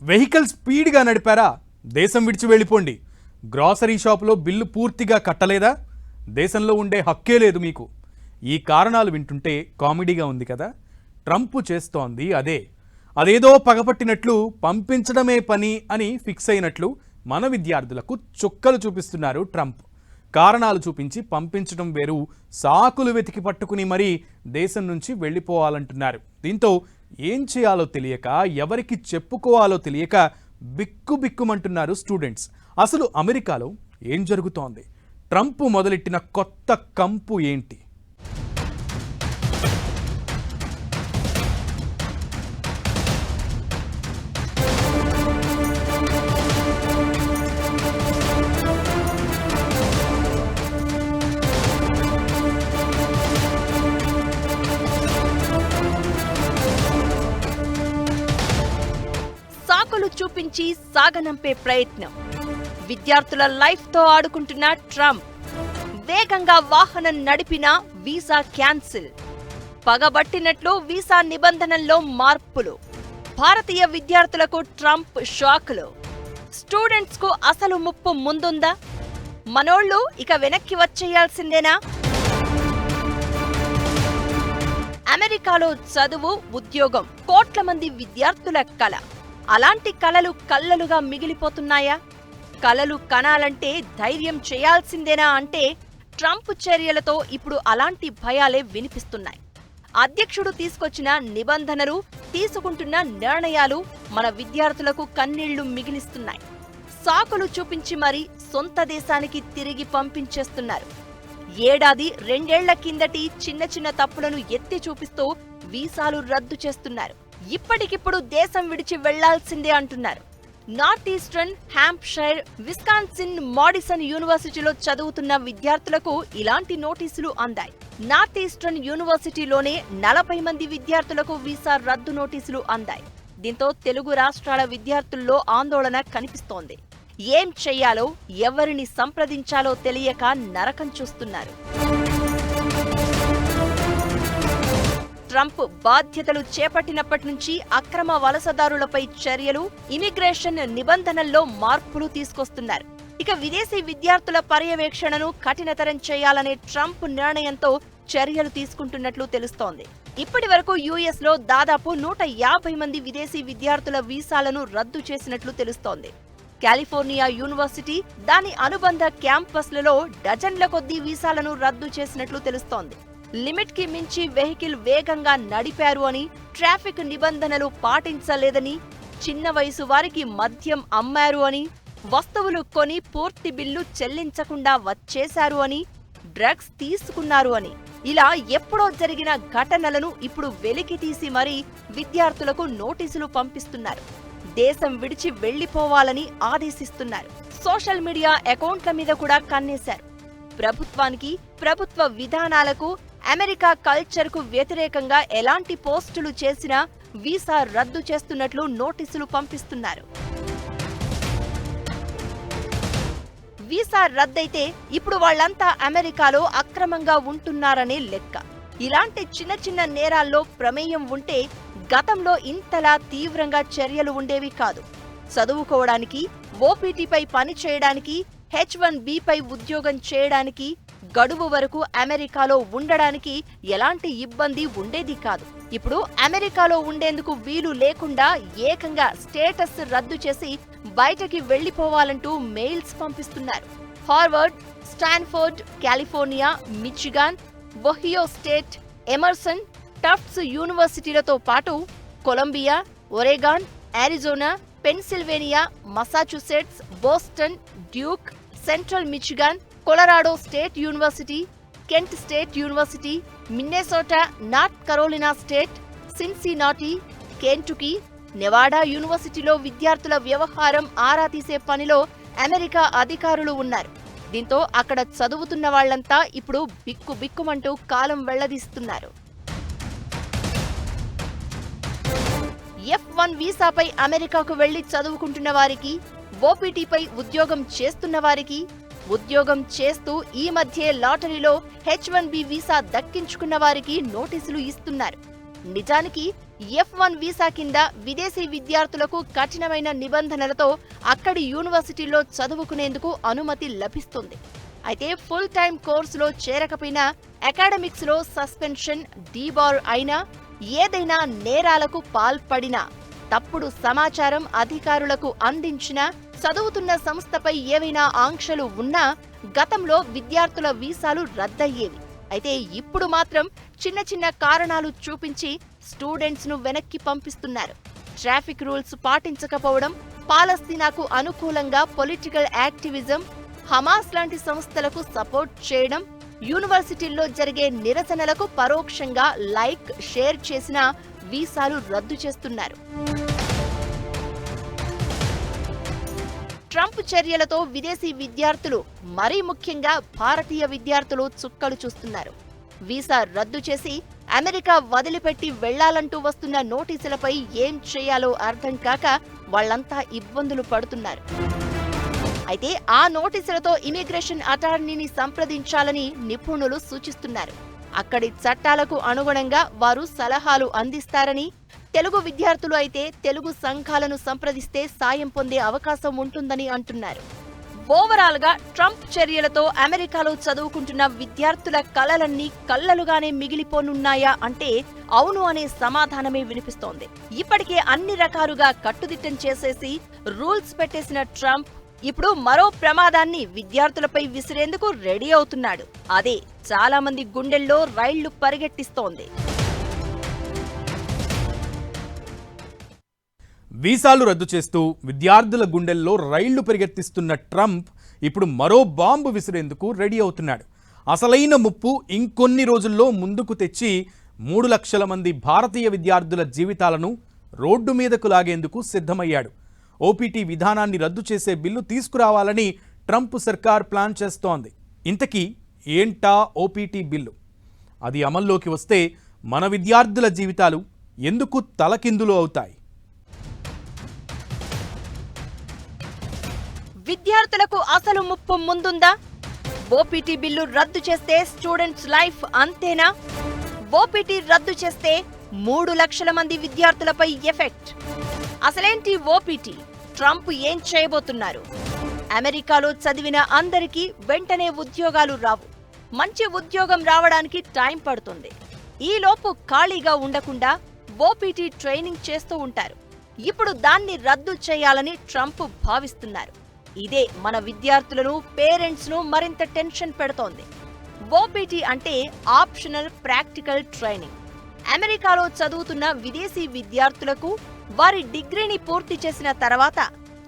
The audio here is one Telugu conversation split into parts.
వెహికల్ స్పీడ్గా నడిపారా? దేశం విడిచి వెళ్ళిపోండి. గ్రాసరీ షాపులో బిల్లు పూర్తిగా కట్టలేదా? దేశంలో ఉండే హక్కే లేదు మీకు. ఈ కారణాలు వింటుంటే కామెడీగా ఉంది కదా. ట్రంప్ చేస్తోంది అదేదో పగపట్టినట్లు పంపించడమే పని అని ఫిక్స్ అయినట్లు మన విద్యార్థులకు చుక్కలు చూపిస్తున్నారు ట్రంప్. కారణాలు చూపించి పంపించడం వేరు, సాకులు వెతికి పట్టుకుని మరీ దేశం నుంచి వెళ్ళిపోవాలంటున్నారు. దీంతో ఏం చేయాలో తెలియక, ఎవరికి చెప్పుకోవాలో తెలియక బిక్కుబిక్కుమంటున్నారు స్టూడెంట్స్. అసలు అమెరికాలో ఏం జరుగుతోంది? ట్రంప్ మొదలెట్టిన కొత్త కంపు ఏంటి? సాకులు చూపించి సాగనంపే ప్రయత్నం. విద్యార్థుల లైఫ్ తో ఆడుకుంటున్న ట్రంప్. వేగంగా వాహనం నడిపిన వీసా క్యాన్సిల్. పగబట్టినట్లు వీసా నిబంధనల్లో మార్పులు. భారతీయ విద్యార్థులకు ట్రంప్ షాకులు. స్టూడెంట్స్ కు అసలు ముప్పు ముందుందా? మనోళ్లు ఇక వెనక్కి వచ్చేయాల్సిందేనా? అమెరికాలో చదువు, ఉద్యోగం కోట్ల మంది విద్యార్థుల కల. అలాంటి కలలు కల్లలుగా మిగిలిపోతున్నాయా? కలలు కనాలంటే ధైర్యం చేయాల్సిందేనా అంటే ట్రంప్ చర్యలతో ఇప్పుడు అలాంటి భయాలే వినిపిస్తున్నాయి. అధ్యక్షుడు తీసుకొచ్చిన నిబంధనలు, తీసుకుంటున్న నిర్ణయాలు మన విద్యార్థులకు కన్నీళ్లు మిగిలిస్తున్నాయి. సాకులు చూపించి మరీ సొంత దేశానికి తిరిగి పంపించేస్తున్నారు. ఏడాది, రెండేళ్ల కిందటి చిన్న చిన్న తప్పులను ఎత్తి చూపిస్తూ వీసాలు రద్దు చేస్తున్నారు. ఇప్పటికిప్పుడు దేశం విడిచి వెళ్లాల్సిందే అంటున్నారు. North eastern, Hampshire, Wisconsin, Madison యూనివర్సిటీలో చదువుతున్న విద్యార్థులకు ఇలాంటి నోటీసులు అందాయి. నార్త్ ఈస్టర్న్ యూనివర్సిటీలోనే 40 మంది విద్యార్థులకు వీసా రద్దు నోటీసులు అందాయి. దీంతో తెలుగు రాష్ట్రాల విద్యార్థుల్లో ఆందోళన కనిపిస్తోంది. ఏం చెయ్యాలో, ఎవరిని సంప్రదించాలో తెలియక నరకం చూస్తున్నారు. ట్రంప్ బాధ్యతలు చేపట్టినప్పటి నుంచి అక్రమ వలసదారులపై చర్యలు, ఇమిగ్రేషన్ నిబంధనల్లో మార్పులు తీసుకొస్తున్నారు. ఇక విదేశీ విద్యార్థుల పర్యవేక్షణను కఠినతరం చేయాలనే ట్రంప్ నిర్ణయంతో చర్యలు తీసుకుంటున్నట్లు తెలుస్తోంది. ఇప్పటి వరకు యుఎస్ లో దాదాపు 150 మంది విదేశీ విద్యార్థుల వీసాలను రద్దు చేసినట్లు తెలుస్తోంది. కాలిఫోర్నియా యూనివర్సిటీ, దాని అనుబంధ క్యాంపస్లలో డజన్ల కొద్దీ వీసాలను రద్దు చేసినట్లు తెలుస్తోంది. లిమిట్ కి మించి వెహికల్ వేగంగా నడిపారు అని, ట్రాఫిక్ నిబంధనలు పాటించలేదని, చిన్న వయసు వారికి మద్యం అమ్మారు అని, వస్తువులు కొని పూర్తి బిల్లు చెల్లించకుండా వచ్చేశారు అని, డ్రగ్స్ తీసుకున్నారు అని, ఇలా ఎప్పుడో జరిగిన ఘటనలను ఇప్పుడు వెలికి తీసి మరీ విద్యార్థులకు నోటీసులు పంపిస్తున్నారు. దేశం విడిచి వెళ్లిపోవాలని ఆదేశిస్తున్నారు. సోషల్ మీడియా అకౌంట్ల మీద కూడా కన్నేశారు. ప్రభుత్వానికి, ప్రభుత్వ విధానాలకు, అమెరికా కల్చర్కు వ్యతిరేకంగా ఎలాంటి పోస్టులు చేసినా వీసా రద్దు చేస్తున్నట్లు నోటీసులు పంపిస్తున్నారు. వీసా రద్దయితే ఇప్పుడు వాళ్లంతా అమెరికాలో అక్రమంగా ఉంటున్నారనే లెక్క. ఇలాంటి చిన్న చిన్న నేరాల్లో ప్రమేయం ఉంటే గతంలో ఇంతలా తీవ్రంగా చర్యలు ఉండేవి కాదు. చదువుకోవడానికి, ఓపీటీపై పని చేయడానికి, H1Bపై ఉద్యోగం చేయడానికి, గడువు వరకు అమెరికాలో ఉండడానికి ఎలాంటి ఇబ్బంది ఉండేది కాదు. ఇప్పుడు అమెరికాలో ఉండేందుకు వీలు లేకుండా ఏకంగా స్టేటస్ రద్దు చేసి బయటకి వెళ్లిపోవాలంటూ మెయిల్స్ పంపిస్తున్నారు. Harvard, Stanford, California, Michigan, Ohio State, Emerson, Tufts యూనివర్సిటీలతో పాటు Columbia, Oregon, Arizona, Pennsylvania, Massachusetts, Boston, Duke, Central Michigan, Colorado State University, Kent State University, Minnesota, North Carolina State, Cincinnati, Kentucky, Nevada యూనివర్సిటీలో విద్యార్థుల వ్యవహారం ఆరా తీసే పనిలో అమెరికా అధికారులు ఉన్నారు. దీంతో అక్కడ చదువుతున్న వాళ్లంతా ఇప్పుడు బిక్కుబిక్కుమంటూ కాలం వెళ్లదీస్తున్నారు. F1 వీసాపై అమెరికాకు వెళ్లి చదువుకుంటున్న వారికి, ఓపీటీపై ఉద్యోగం చేస్తున్న వారికి, ఉద్యోగం చేస్తూ ఈ మధ్యే లాటరీలో H1B వీసా దక్కించుకున్న వారికి నోటీసులు ఇస్తున్నారు. నిజానికి F1 వీసా కింద విదేశీ విద్యార్థులకు కఠినమైన నిబంధనలతో అక్కడి యూనివర్సిటీల్లో చదువుకునేందుకు అనుమతి లభిస్తుంది. అయితే ఫుల్ టైం కోర్సులో చేరకపోయినా, అకాడమిక్స్ లో సస్పెన్షన్, డీబార్ అయినా, ఏదైనా నేరాలకు పాల్పడినా, తప్పుడు సమాచారం అధికారులకు అందించినా, చదువుతున్న సంస్థపై ఏవైనా ఆంక్షలు ఉన్నా గతంలో విద్యార్థుల వీసాలు రద్దయ్యేవి. అయితే ఇప్పుడు మాత్రం చిన్న చిన్న కారణాలు చూపించి స్టూడెంట్స్ ను వెనక్కి పంపిస్తున్నారు. ట్రాఫిక్ రూల్స్ పాటించకపోవడం, పాలస్తీనాకు అనుకూలంగా పొలిటికల్ యాక్టివిజం, హమాస్ లాంటి సంస్థలకు సపోర్ట్ చేయడం, యూనివర్సిటీల్లో జరిగే నిరసనలకు పరోక్షంగా లైక్, షేర్ చేసిన వీసాలు రద్దు చేస్తున్నారు. ట్రంప్ చర్యలతో విదేశీ విద్యార్థులు, మరీ ముఖ్యంగా భారతీయ విద్యార్థులు చుక్కలు చూస్తున్నారు. వీసా రద్దు చేసి అమెరికా వదిలిపెట్టి వెళ్లాలంటూ వస్తున్న నోటీసులపై ఏం చేయాలో అర్థం కాక వాళ్లంతా ఇబ్బందులు పడుతున్నారు. అయితే ఆ నోటీసులతో ఇమిగ్రేషన్ అటార్నీని సంప్రదించాలని నిపుణులు సూచిస్తున్నారు. అక్కడి చట్టాలకు అనుగుణంగా వారు సలహాలు అందిస్తారని, తెలుగు విద్యార్థులు అయితే తెలుగు సంఘాలను సంప్రదిస్తే సాయం పొందే అవకాశం ఉంటుందని అంటున్నారు. ఓవరాల్ గా ట్రంప్ చర్యలతో అమెరికాలో చదువుకుంటున్న విద్యార్థుల కలలన్నీ కల్లలుగానే మిగిలిపోనున్నాయా అంటే అవును అనే సమాధానమే వినిపిస్తోంది. ఇప్పటికే అన్ని రకాలుగా కట్టుదిట్టం చేసేసి రూల్స్ పెట్టేసిన ట్రంప్ ఇప్పుడు మరో ప్రమాదాన్ని విద్యార్థులపై విసిరేందుకు రెడీ అవుతున్నాడు. అదే చాలా మంది గుండెల్లో రైళ్లు పరిగెట్టిస్తోంది. వీసాలు రద్దు చేస్తూ విద్యార్థుల గుండెల్లో రైళ్లు పరిగెత్తిస్తున్న ట్రంప్ ఇప్పుడు మరో బాంబు విసిరేందుకు రెడీ అవుతున్నాడు. అసలైన ముప్పు ఇంకొన్ని రోజుల్లో ముందుకు తెచ్చి 3 లక్షల మంది భారతీయ విద్యార్థుల జీవితాలను రోడ్డు మీదకు లాగేందుకు సిద్ధమయ్యాడు. ఓపీటీ విధానాన్ని రద్దు చేసే బిల్లు తీసుకురావాలని ట్రంప్ సర్కార్ ప్లాన్ చేస్తోంది. ఇంతకీ ఏంటా ఓపీటీ బిల్లు? అది అమల్లోకి వస్తే మన విద్యార్థుల జీవితాలు ఎందుకు తలకిందులు అవుతాయి? విద్యార్థులకు అసలు ముప్పు ముందుందా? ఓపీటీ బిల్లు రద్దు చేస్తే స్టూడెంట్స్ లైఫ్ అంతేనా? ఓపీటీ రద్దు చేస్తే 3 లక్షల మంది విద్యార్థులపై ఎఫెక్ట్. అసలేంటి ఓపీటీ? ట్రంప్ ఏం చేయబోతున్నారు? అమెరికాలో చదివిన అందరికీ వెంటనే ఉద్యోగాలు రావు. మంచి ఉద్యోగం రావడానికి టైం పడుతుంది. ఈలోపు ఖాళీగా ఉండకుండా ఓపీటీ ట్రైనింగ్ చేస్తూ ఉంటారు. ఇప్పుడు దాన్ని రద్దు చేయాలని ట్రంప్ భావిస్తున్నారు. ఇదే మన విద్యార్థులను, పేరెంట్స్ ను మరింత టెన్షన్ పెడుతోంది. ఓపీటీ అంటే ఆప్షనల్ ప్రాక్టికల్ ట్రైనింగ్. అమెరికాలో చదువుతున్న విదేశీ విద్యార్థులకు వారి డిగ్రీని పూర్తి చేసిన తర్వాత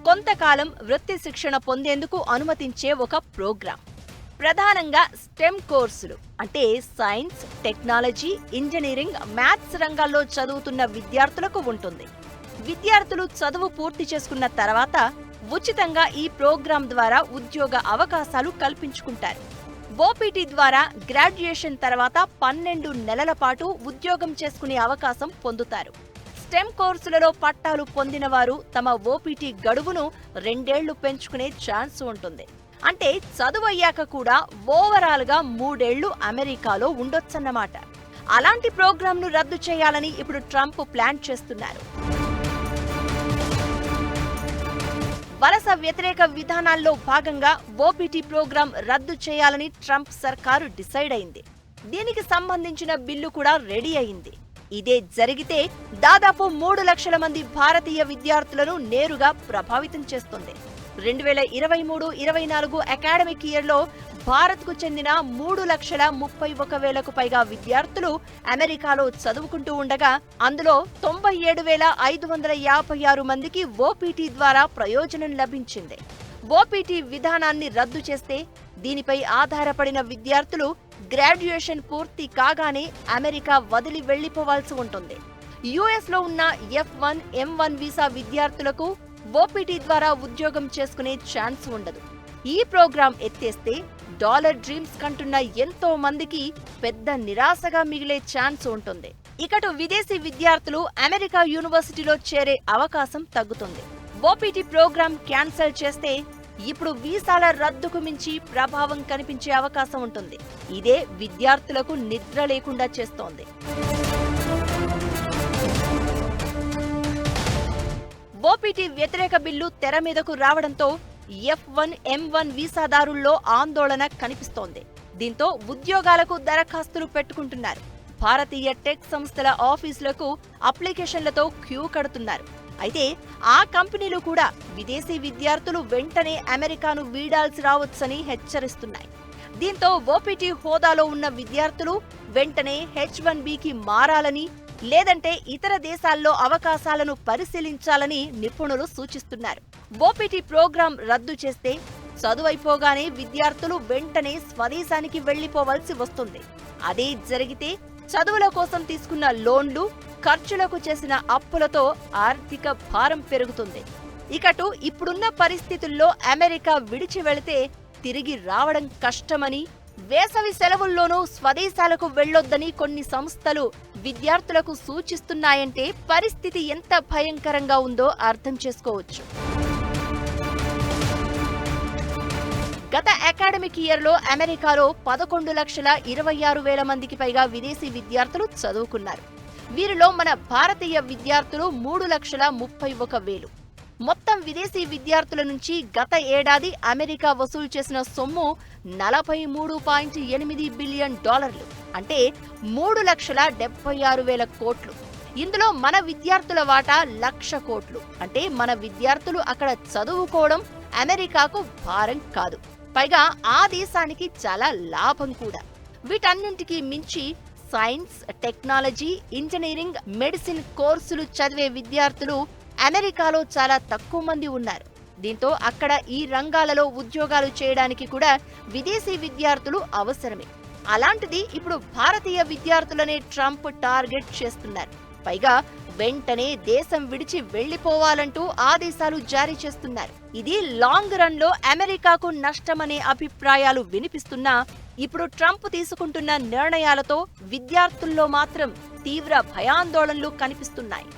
కొంతకాలం వృత్తి శిక్షణ పొందేందుకు అనుమతించే ఒక ప్రోగ్రాం. ప్రధానంగా స్టెమ్ కోర్సులు అంటే సైన్స్, టెక్నాలజీ, ఇంజనీరింగ్, మ్యాథ్స్ రంగాల్లో చదువుతున్న విద్యార్థులకు ఉంటుంది. విద్యార్థులు చదువు పూర్తి చేసుకున్న తర్వాత ఉచితంగా ఈ ప్రోగ్రాం ద్వారా ఉద్యోగ అవకాశాలు కల్పించుకుంటారు. ఓపీటీ ద్వారా గ్రాడ్యుయేషన్ తర్వాత 12 నెలల పాటు ఉద్యోగం చేసుకునే అవకాశం పొందుతారు. స్టెమ్ కోర్సులలో పట్టాలు పొందిన వారు తమ ఓపీటీ గడువును 2 ఏళ్లు పెంచుకునే ఛాన్స్ ఉంటుంది. అంటే చదువయ్యాక కూడా ఓవరాల్ గా 3 ఏళ్లు అమెరికాలో ఉండొచ్చన్నమాట. అలాంటి ప్రోగ్రాంను రద్దు చేయాలని ఇప్పుడు ట్రంప్ ప్లాన్ చేస్తున్నారు. వలస వ్యతిరేక విధానాల్లో భాగంగా ఓపీటీ ప్రోగ్రాం రద్దు చేయాలని ట్రంప్ సర్కారు డిసైడ్ అయింది. దీనికి సంబంధించిన బిల్లు కూడా రెడీ అయింది. ఇదే జరిగితే దాదాపు 3 లక్షల మంది భారతీయ విద్యార్థులను నేరుగా ప్రభావితం చేస్తుంది. 2023-24 అకాడమిక్ ఇయర్లో భారత్కు చెందిన 3,31,000కు పైగా విద్యార్థులు అమెరికాలో చదువుకుంటూ ఉండగా అందులో 97,556 మందికి ఓపీటీ ద్వారా ప్రయోజనం లభించింది. ఓపీటీ విధానాన్ని రద్దు చేస్తే దీనిపై ఆధారపడిన విద్యార్థులు గ్రాడ్యుయేషన్ పూర్తి కాగానే అమెరికా వదిలి వెళ్లిపోవాల్సి ఉంటుంది. యుఎస్లో ఉన్న F1, M1 వీసా విద్యార్థులకు ఓపీటీ ద్వారా ఉద్యోగం చేసుకునే ఛాన్స్ ఉండదు. ఈ ప్రోగ్రాం ఎత్తేస్తే డాలర్ డ్రీమ్స్ కంటున్న ఎంతో మందికి పెద్ద నిరాశగా మిగిలే ఛాన్స్ ఉంటుంది. ఇకటు విదేశీ విద్యార్థులు అమెరికా యూనివర్సిటీలో చేరే అవకాశం తగ్గుతుంది. ఓపీటీ ప్రోగ్రాం క్యాన్సిల్ చేస్తే ఇప్పుడు వీసాల రద్దుకు మించి ప్రభావం కనిపించే అవకాశం ఉంటుంది. ఇదే విద్యార్థులకు నిద్ర లేకుండా చేస్తోంది. ఓపీటీ వ్యతిరేక బిల్లు తెర మీదకు రావడంతో F1, M1 వీసాదారుల్లో ఆందోళన కనిపిస్తోంది. దీంతో ఉద్యోగాలకు దరఖాస్తులు పెట్టుకుంటున్నారు. భారతీయ టెక్ సంస్థల ఆఫీసులకు అప్లికేషన్లతో క్యూ కడుతున్నారు. అయితే ఆ కంపెనీలు కూడా విదేశీ విద్యార్థులు వెంటనే అమెరికాను వీడాల్సి రావచ్చని హెచ్చరిస్తున్నాయి. దీంతో ఓపీటీ హోదాలో ఉన్న విద్యార్థులు వెంటనే H1Bకి మారాలని, లేదంటే ఇతర దేశాల్లో అవకాశాలను పరిశీలించాలని నిపుణులు సూచిస్తున్నారు. ఓపీటీ ప్రోగ్రాం రద్దు చేస్తే చదువైపోగానే విద్యార్థులు వెంటనే స్వదేశానికి వెళ్లిపోవాల్సి వస్తుంది. అదే జరిగితే చదువుల కోసం తీసుకున్న లోన్లు, ఖర్చులకు చేసిన అప్పులతో ఆర్థిక భారం పెరుగుతుంది. ఇకటు ఇప్పుడున్న పరిస్థితుల్లో అమెరికా విడిచి వెళితే తిరిగి రావడం కష్టమని, వేసవి సెలవుల్లోనూ స్వదేశాలకు వెళ్లొద్దని కొన్ని సంస్థలు విద్యార్థులకు సూచిస్తున్నాయంటే పరిస్థితి ఎంత భయంకరంగా ఉందో అర్థం చేసుకోవచ్చు. గత అకాడమిక్ ఇయర్లో అమెరికాలో 11,26,000 మందికి పైగా విదేశీ విద్యార్థులు చదువుకున్నారు. వీరిలో మన భారతీయ విద్యార్థులు 3,31,000. మొత్తం విదేశీ విద్యార్థుల నుంచి గత ఏడాది అమెరికా వసూలు చేసిన సొమ్ము $43.8 బిలియన్, అంటే 3,76,000 కోట్లు. ఇందులో మన విద్యార్థుల వాటా 1,00,000 కోట్లు. అంటే మన విద్యార్థులు అక్కడ చదువుకోవడం అమెరికాకు భారం కాదు, పైగా ఆ దేశానికి చాలా లాభం కూడా. వీటన్నింటికీ మించి సైన్స్, టెక్నాలజీ, ఇంజనీరింగ్, మెడిసిన్ కోర్సులు చదివే విద్యార్థులు అమెరికాలో చాలా తక్కువ మంది ఉన్నారు. దీంతో అక్కడ ఈ రంగాలలో ఉద్యోగాలు చేయడానికి కూడా విదేశీ విద్యార్థులు అవసరమే. అలాంటిది ఇప్పుడు భారతీయ విద్యార్థులనే ట్రంప్ టార్గెట్ చేస్తున్నారు. పైగా వెంటనే దేశం విడిచి వెళ్లిపోవాలంటూ ఆదేశాలు జారీ చేస్తున్నారు. ఇది లాంగ్ రన్ లో అమెరికాకు నష్టమనే అభిప్రాయాలు వినిపిస్తున్నా ఇప్పుడు ట్రంప్ తీసుకుంటున్న నిర్ణయాలతో విద్యార్థుల్లో మాత్రం తీవ్ర భయాందోళనలు కనిపిస్తున్నాయి.